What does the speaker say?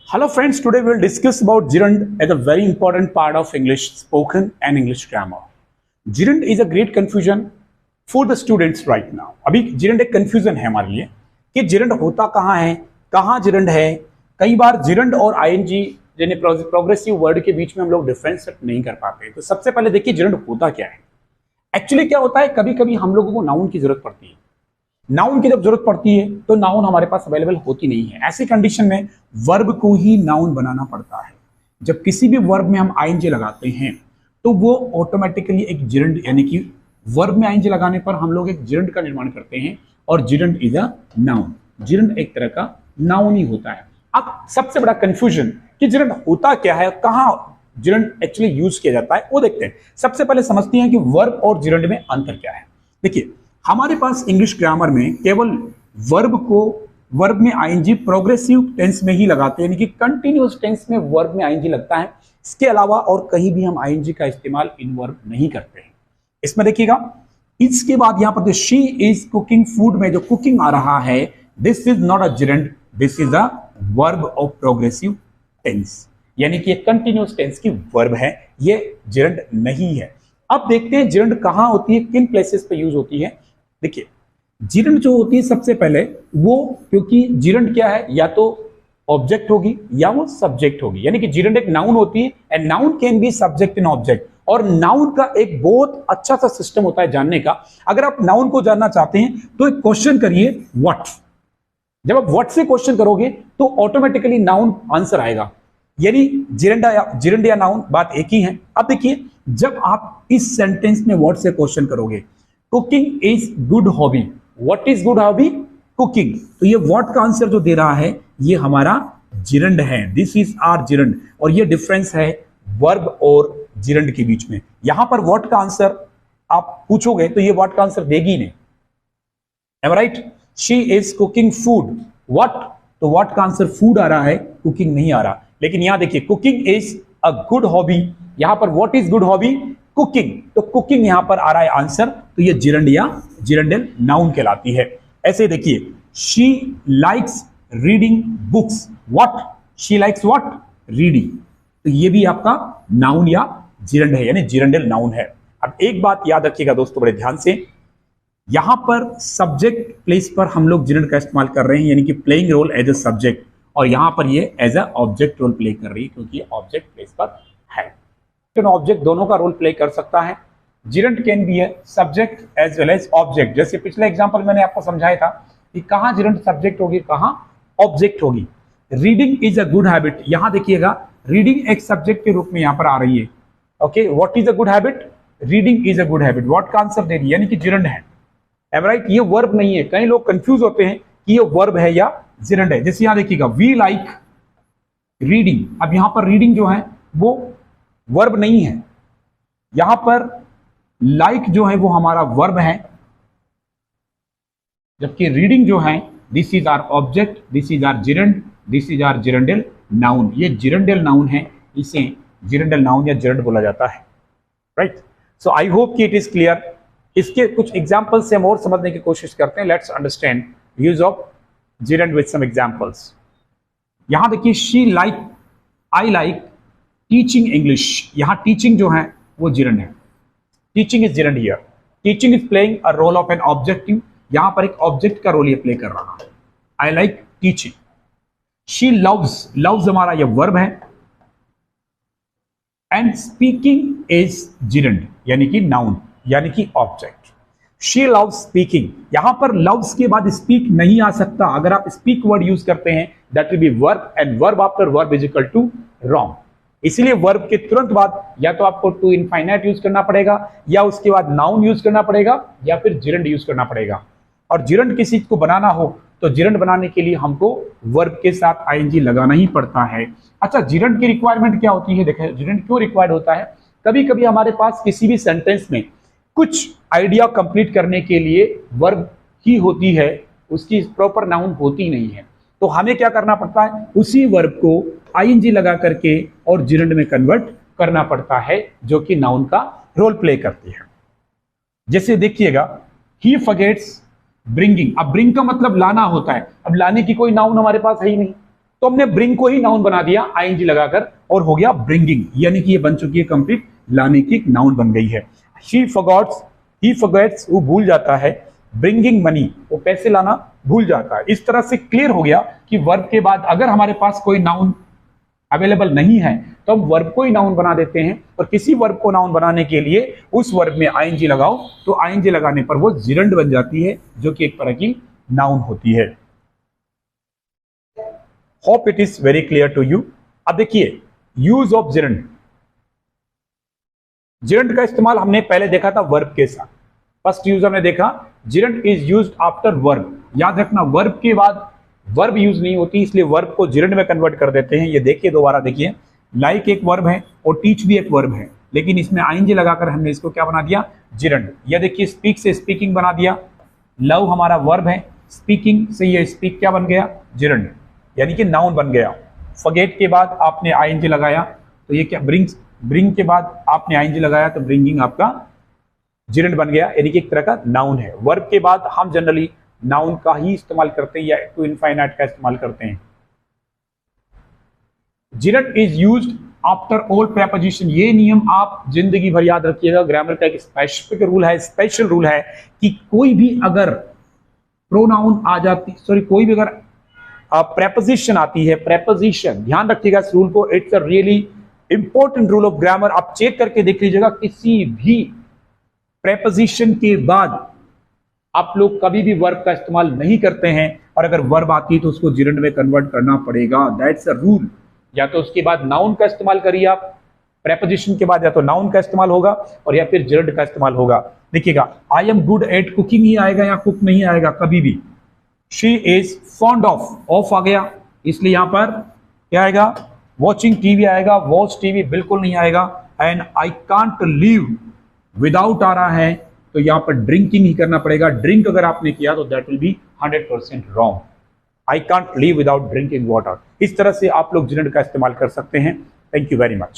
Hello friends, today we will discuss about gerund as a very important part of English spoken and English grammar. Gerund is a great confusion for the students right now. अभी gerund एक confusion है हमारे लिए कि gerund होता कहाँ gerund है। कई बार gerund और ing यानी प्रोग्रेसिव वर्ड के बीच में हम लोग डिफरेंशिएट नहीं कर पाते। तो सबसे पहले देखिए gerund होता क्या है। एक्चुअली क्या होता है, कभी कभी हम लोगों को नाउन की जरूरत पड़ती है। नाउन की जब जरूरत पड़ती है तो नाउन हमारे पास अवेलेबल होती नहीं है। ऐसी कंडीशन में वर्ब को ही नाउन बनाना पड़ता है। जब किसी भी वर्ब में हम आईएनजी लगाते हैं तो वो ऑटोमेटिकली एक जिरंड, यानी कि वर्ब में आईएनजी लगाने पर हम लोग एक जिरंड का निर्माण करते हैं और gerund is a noun. Gerund एक तरह का नाउन ही होता है। अब सबसे बड़ा कंफ्यूजन कि जिरंड होता क्या है, कहां जिरंड एक्चुअली यूज किया जाता है, वो देखते हैं। सबसे पहले समझते हैं कि वर्ब और जिरंड में अंतर क्या है। देखिए, हमारे पास इंग्लिश ग्रामर में केवल वर्ब में आईएनजी प्रोग्रेसिव टेंस में ही लगाते हैं, यानी कि कंटिन्यूअस टेंस में वर्ब में आईएनजी लगता है। इसके अलावा और कहीं भी हम आईएनजी का इस्तेमाल इन वर्ब नहीं करते हैं। इसमें देखिएगा, इसके बाद यहां पर शी इज कुकिंग फूड में जो कुकिंग आ रहा है, this is not a gerund, this is a verb of progressive tense, यानी कि कंटिन्यूअस टेंस की वर्ब है, ये जिरंड नहीं है। अब देखते हैं जिरंड कहां होती है, किन प्लेसेस पे यूज होती है। देखिए, जिरंड जो होती है सबसे पहले वो, क्योंकि जिरंड क्या है, या तो ऑब्जेक्ट होगी या वो सब्जेक्ट होगी। यानी कि जिरंड एक नाउन होती है and noun can be subject and object. और नाउन का एक बहुत अच्छा सा सिस्टम होता है जानने का। अगर आप नाउन को जानना चाहते हैं तो एक क्वेश्चन करिए व्हाट। जब आप व्हाट से क्वेश्चन करोगे तो ऑटोमेटिकली नाउन आंसर आएगा। यानी जिरंड या नाउन बात एक ही है। अब देखिए, जब आप इस सेंटेंस में व्हाट से क्वेश्चन करोगे, cooking is good hobby, what is good hobby, cooking, तो ये व्हाट का आंसर जो दे रहा है ये हमारा जिरंड है, दिस इज आर जिरंड। और ये डिफरेंस है वर्ब और जिरंड के बीच में। यहां पर व्हाट का आंसर आप पूछोगे तो ये व्हाट का आंसर देगी नहीं, am right. She is cooking food, what, तो व्हाट का आंसर फूड आ रहा है, कुकिंग नहीं आ रहा। लेकिन यहां देखिए, cooking is a good hobby, यहां पर what is good hobby, cooking, तो कुकिंग यहां पर आ रहा है आंसर, तो ये जिरंड या जिरंडल नाउन कहलाती है। ऐसे देखिए, she likes reading books, what, she likes what, reading, तो ये भी आपका नाउन या जिरंड है, यानी जिरंडल नाउन है। अब एक बात याद रखिएगा दोस्तों बड़े ध्यान से, यहां पर सब्जेक्ट प्लेस पर हम लोग जिरंड का इस्तेमाल कर रहे हैं, यानी कि playing role as a subject, और यहां पर ये as a object role play कर रही है, क्योंकि ऑब्जेक्ट प्लेस पर है। ऑब्जेक्ट दोनों का रोल प्ले कर सकता है। Gerund can be a subject as well as object. जैसे पिछले एग्जांपल मैंने आपको समझाया था कि कहां जिरंड सब्जेक्ट होगी, कहां ऑब्जेक्ट होगी। Reading is a good habit, यहां देखिएगा रीडिंग एक सब्जेक्ट के रूप में यहां पर आ रही है। Okay, what is a good habit, reading is a good habit, what का आंसर दे रही है, यानी कि जिरंड है, राइट। ये वर्ब नहीं है। कई लोग कंफ्यूज होते हैं कि ये वर्ब है या जिरंड है। जैसे यहां देखिएगा, वी लाइक रीडिंग, अब यहां पर रीडिंग जो है वो वर्ब नहीं है, यहां पर लाइक जो है वो हमारा वर्ब है, जबकि रीडिंग जो है this is our object, this is our gerund, this is our gerundial noun. ये जिरंडल नाउन है, इसे जिरंडल नाउन या जिरंड बोला जाता है, राइट। सो आई होप कि इट इज क्लियर। इसके कुछ एग्जांपल से हम और समझने की कोशिश करते हैं। Let's understand use of gerund with some examples. यहां देखिए, she like, I like teaching English, यहां टीचिंग जो है वो जिरंड है, teaching is gerund here. Teaching is playing a role of an objective, यहां पर एक ऑब्जेक्ट का रोल ये प्ले कर रहा है। आई like teaching. She loves, loves हमारा ये वर्ब है, एंड स्पीकिंग इज जिरंड, यानी कि नाउन, यानी कि ऑब्जेक्ट। शी लव्स स्पीकिंग, यहां पर लव्स के बाद स्पीक नहीं आ सकता। अगर आप स्पीक वर्ड यूज करते हैं that will be verb, and verb after verb is equal to wrong. इसलिए वर्ब के तुरंत बाद या तो आपको टू इनफाइनाइट यूज करना पड़ेगा, या उसके बाद नाउन यूज करना पड़ेगा, या फिर जिरंड यूज करना पड़ेगा। और जिरंड किसी को बनाना हो तो जिरंड बनाने के लिए हमको वर्ब के साथ आईएनजी लगाना ही पड़ता है। अच्छा, जिरंड की रिक्वायरमेंट क्या होती है? देखिए, जिरंड क्यों रिक्वायर्ड होता है। कभी कभी हमारे पास किसी भी सेंटेंस में कुछ आइडिया कंप्लीट करने के लिए वर्ब ही होती है, उसकी प्रॉपर नाउन होती नहीं है, तो हमें क्या करना पड़ता है, उसी वर्ब को आईएनजी लगा करके और जिरंड में कन्वर्ट करना पड़ता है, जो कि नाउन का रोल प्ले करती है। जैसे देखिएगा, ही फॉरगेट्स ब्रिंगिंग, अब ब्रिंग का मतलब लाना होता है। अब लाने की कोई नाउन हमारे पास है ही नहीं, तो हमने ब्रिंग को ही नाउन बना दिया आईएनजी लगाकर और हो गया ब्रिंगिंग, यानी कि ये बन चुकी है कंप्लीट, लाने की नाउन बन गई है। शी फॉरगॉट्स, ही फॉरगेट्स, वो भूल जाता है, ब्रिंगिंग मनी, वो पैसे लाना भूल जाता है। इस तरह से क्लियर हो गया कि वर्ब के बाद अगर हमारे पास कोई नाउन अवेलेबल नहीं है तो हम वर्ब को ही नाउन बना देते हैं, और किसी वर्ब को नाउन बनाने के लिए उस वर्ब में आईएनजी लगाओ, तो आईएनजी लगाने पर वो जिरंड बन जाती है, जो कि एक तरह की नाउन होती है। Hope it is very clear to you. अब देखिए यूज ऑफ जिरंड। जिरंड का इस्तेमाल हमने पहले देखा था वर्ब के साथ। फर्स्ट यूज हमने देखा gerund is used after verb. याद रखना वर्ब के बाद वर्ब यूज नहीं होती, इसलिए वर्ब को जिरंड में कन्वर्ट कर देते हैं। ये देखिए दोबारा देखिए, लाइक एक वर्ब है और टीच भी एक वर्ब है, लेकिन इसमें आईएनजी लगाकर हमने इसको क्या बना दिया, जिरंड। या देखिए स्पीक से स्पीकिंग बना दिया, लव हमारा वर्ब है, स्पीकिंग से ये स्पीक क्या बन गया, जिरंड, यानी कि नाउन बन गया। फॉरगेट के बाद आपने आईएनजी लगाया तो ये क्या, ब्रिंग के बाद आपने आईएनजी लगाया तो ब्रिंगिंग आपका जिरंड बन गया, यानी कि एक तरह का नाउन है। वर्ब के बाद हम जनरली नाउन का ही इस्तेमाल करते हैं या टू इनफाइनाइट का इस्तेमाल करते हैं। Gerund is used after all preposition. ये नियम आप जिंदगी भर याद रखिएगा, ग्रामर का एक स्पेसिफिक रूल है, स्पेशल रूल है कि कोई भी अगर प्रोनाउन आ जाती, कोई भी अगर प्रेपोजिशन आती है, प्रेपोजिशन, ध्यान रखिएगा इस रूल को, it's a really important rule of grammar. आप चेक करके देख लीजिएगा, किसी भी प्रेपोजिशन के बाद आप लोग कभी भी वर्ब का इस्तेमाल नहीं करते हैं, और अगर वर्ब आती है तो उसको जिरंड में कन्वर्ट करना पड़ेगा, दैट्स अ रूल। या तो उसके बाद नाउन का इस्तेमाल करिए आप, प्रेपोजिशन के बाद या तो नाउन का इस्तेमाल होगा और या फिर जिरंड का इस्तेमाल होगा। देखिएगा I am good at cooking ही आएगा या कुक नहीं आएगा कभी भी। शी इज फॉन्ड ऑफ आ गया, इसलिए यहां पर क्या आएगा, वॉचिंग टीवी आएगा, वॉच टीवी बिल्कुल नहीं आएगा। And I can't leave without आ रहा है, तो यहां पर ड्रिंकिंग ही करना पड़ेगा। ड्रिंक अगर आपने किया तो that will B 100% wrong. I can't leave without drinking water. इस तरह से आप लोग जिरंड का इस्तेमाल कर सकते हैं। Thank you very much.